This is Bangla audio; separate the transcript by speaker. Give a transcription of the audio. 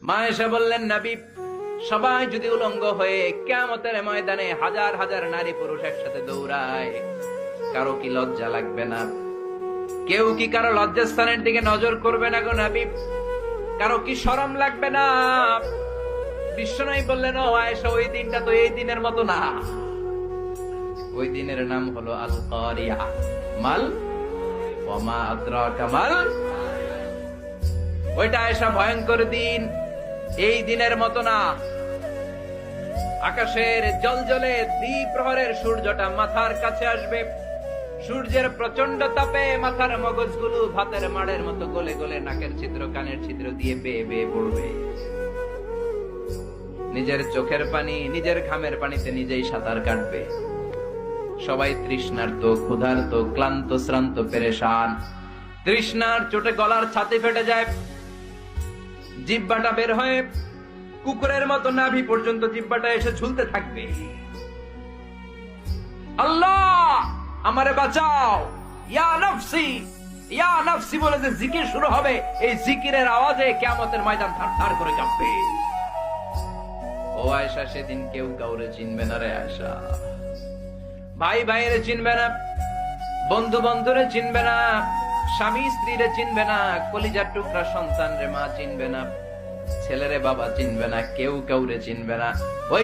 Speaker 1: মা এসে বললেন, নবী, সবাই যদি উলঙ্গ হয়ে কিয়ামতের ময়দানে হাজার হাজার নারী পুরুষ একসাথে দৌড়ায়, কারো কি লজ্জা লাগবে না? কেউ কি কারো লজ্জাস্থানের দিকে নজর করবে না গো নবী? কারো কি শরম লাগবে না? বিশ্বনবী বললেন, ও আয়েশা, ওই দিনটা তো এই দিনের মতো না। ওই দিনের নাম হলো আল কারিয়া। মাল ওয়া মা আদরাকা মাল। ওইটা আয়েশা ভয়ঙ্কর দিন, এই দিনের মতো না। আকাশের জলজলে দ্বিপ্রহরের সূর্যটা মাথার কাছে আসবে, সূর্যের প্রচন্ড তাপে মাথার মগজগুলো ভাতের মাড়ের মতো গলে গলে নাকের ছিদ্র কানের ছিদ্র দিয়ে বেয়ে বেয়ে পড়বে। নিজের চোখের পানি, নিজের ঘামের পানিতে নিজেই সাঁতার কাটবে। সবাই তৃষ্ণার্ত, ক্ষুধার্ত, ক্লান্ত, শ্রান্ত, পেরেশান। তৃষ্ণার চোটে গলার ছাতি ফেটে যায়, জিহ্বাটা বের হয়ে কুকুরের মতো নাভি পর্যন্ত জিহ্বাটা এসে ঝুলতে থাকবে। আল্লাহ আমারে বাঁচাও, ইয়া নফসি, ইয়া নফসি বলে যে জিকির শুরু হবে, এই জিকিরের আওয়াজে কিয়ামতের ময়দান থারথার করে কাঁপবে। ও আয়েশা, সেদিন কেউ কাউরে চিনবে না রে আয়েশা। ভাই ভাইরে চিনবে না, বন্ধু বন্ধুরে চিনবে না, স্বামী স্ত্রীরে চিনবে না, কলিজার টুকরা সন্তান রে মা চিনবে না, ছেলেরে বাবা চিনবে না, কেউ কাউরে চিনবে না।